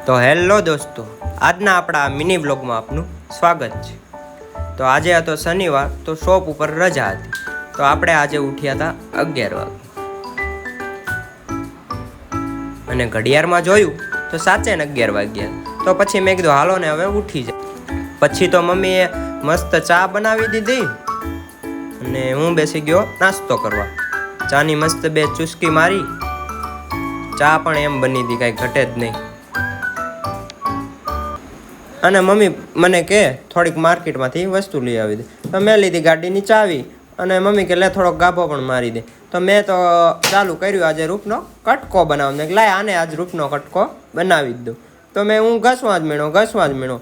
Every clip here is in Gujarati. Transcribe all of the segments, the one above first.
તો હેલો દોસ્તો, આજના આપણા મિની બ્લોગમાં આપનું સ્વાગત છે। તો આજે હતો શનિવાર, તો શોપ ઉપર રજા હતી, તો આપણે આજે ઉઠ્યા હતા 11 વાગે અને ઘડિયાળમાં જોયું તો સાચે 11 વાગ્યા। તો પછી મેં કીધું હાલો ને હવે ઉઠી જાય। પછી તો મમ્મીએ મસ્ત ચા બનાવી દીધી અને હું બેસી ગયો નાસ્તો કરવા। ચાની મસ્ત 2 ચુસ્કી મારી, ચા પણ એમ બની હતી, કાંઈ ઘટે જ નહીં। અને મમ્મી મને કહે થોડીક માર્કેટમાંથી વસ્તુ લઈ આવી દે, તો મેં લીધી ગાડીની ચાવી અને મમ્મી કે લે થોડોક ગાભો પણ મારી દે। તો મેં તો ચાલુ કર્યું આજે રૂપનો કટકો બનાવવાનો, કે લાય આને આજ રૂપનો કટકો બનાવી જ દઉં। તો હું ઘસવા જ મીણો।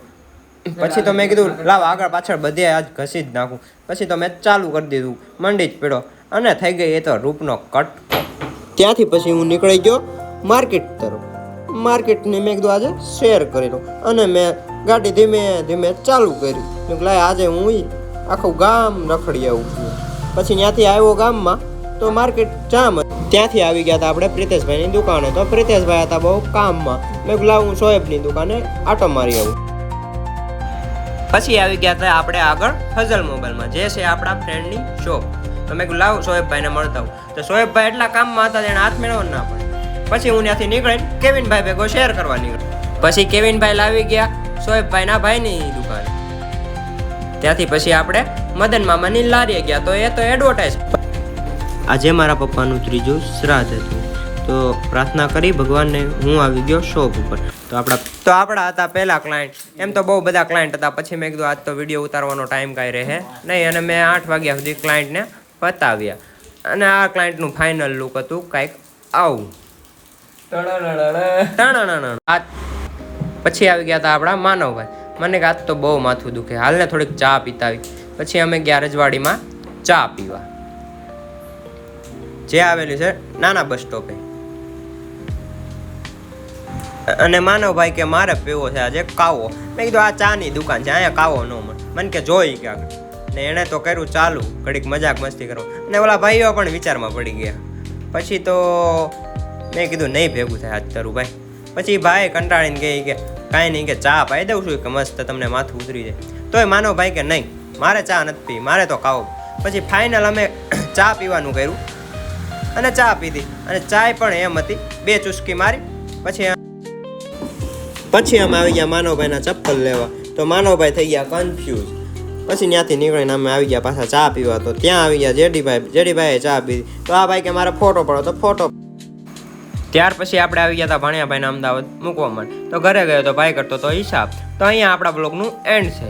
પછી તો મેં કીધું લાવ આગળ પાછળ બધે આજ ઘસી જ નાખું। પછી તો મેં ચાલુ કરી દીધું, મંડી જ પડ્યો અને થઈ ગઈ એ તો રૂપનો કટકો। ત્યાંથી પછી હું નીકળી ગયો માર્કેટ તરફ। માર્કેટને મેં કીધું આજે શેર કરી દઉં અને મેં ગાડી ધીમે ધીમે ચાલુ કરી, લાય આજે હું આખું ગામ રખડી આવું છું। પછી ત્યાંથી આવ્યો ગામમાં તો માર્કેટ જામ, ત્યાંથી આવી ગયા હતા આપણે પ્રિતેશભાઈની દુકાને। તો પ્રિતેશભાઈ હતા બહુ કામમાં, મેં લાવ હું શોએબની દુકાને આટો મારી આવું। પછી આવી ગયા હતા આપણે આગળ ફઝલ મોબાઈલમાં, જે છે આપણા ફ્રેન્ડની શોપ। તો મેં લાવ શોએબભાઈને મળતા હું, તો શોએબભાઈ એટલા કામમાં હતા તેને હાથ મેળવવા ના પડે। પછી હું ત્યાંથી નીકળીને કેવિનભાઈ ભેગો શેર કરવા નીકળ્યો। પછી કેવિનભાઈ લાવી ગયા શોએબભાઈના ભાઈની દુકાને। ત્યાંથી પછી આપણે મદન મામાની લારીએ ગયા, તો એ તો એડવર્ટાઈઝ। આજે મારા પપ્પાનું 3જું શ્રાદ્ધ હતું, તો પ્રાર્થના કરી ભગવાનને હું આવી ગયો શોપ ઉપર। તો આપણા હતા પહેલા ક્લાયન્ટ, એમ તો બહુ બધા ક્લાયન્ટ હતા। પછી મેં કીધું આજ તો વિડીયો ઉતારવાનો ટાઈમ કાંઈ રહે નહીં, અને મેં 8 વાગ્યા સુધી ક્લાયન્ટને પતાવ્યા। અને આ ક્લાયન્ટનું ફાઇનલ લુક હતું કાંઈક આવું। પછી આવી ગયા હતા આપણા માનવભાઈ, મને કે આજ તો બહુ માથું દુખે, હાલને થોડીક ચા પીતા આવી। પછી અમે ગયા રજવાડીમાં ચા પીવા, જે આવેલું છે નાના બસ સ્ટોપે। અને માનવભાઈ કે મારે પીવો છે આજે કાવો। મેં કીધું આ ચાની દુકાન છે, અહીંયા કાવો ન મળે, મને કે જોઈ કે આગળ। ને એણે તો કર્યું ચાલુ, ઘડીક મજાક મસ્તી કરવા, અને ઓલા ભાઈઓ પણ વિચારમાં પડી ગયા। પછી તો મેં કીધું નહીં ભેગું થાય આજ તારું ભાઈ। પછી ભાઈ કંટાળીને કહે કે કાંઈ નહીં, કે ચા પાઈ દઉં છું કે મસ્ત તમને માથું ઉતરી જાય। તોય માનવભાઈ કે નહીં, મારે ચા નથી પી, મારે તો કાવો। પછી ફાઇનલ અમે ચા પીવાનું કર્યું અને ચા પીધી, અને ચાય પણ એમ હતી 2 ચુસ્કી મારી। પછી અમે આવી ગયા માનવભાઈના ચપ્પલ લેવા, તો માનવભાઈ થઈ ગયા કન્ફ્યુઝ। પછી ત્યાંથી નીકળીને અમે આવી ગયા પાછા ચા પીવા, તો ત્યાં આવી ગયા જેડીભાઈએ ચા પીધી। તો આ ભાઈ કે મારે ફોટો પડો, તો ફોટો। ત્યાર પછી આપણે આવી ગયા હતા ભાણિયાભાઈને અમદાવાદ મૂકવા માટે, તો ઘરે ગયો તો ભાઈ કરતો તો હિસાબ। તો અહીંયા આપણા બ્લોગનું એન્ડ છે।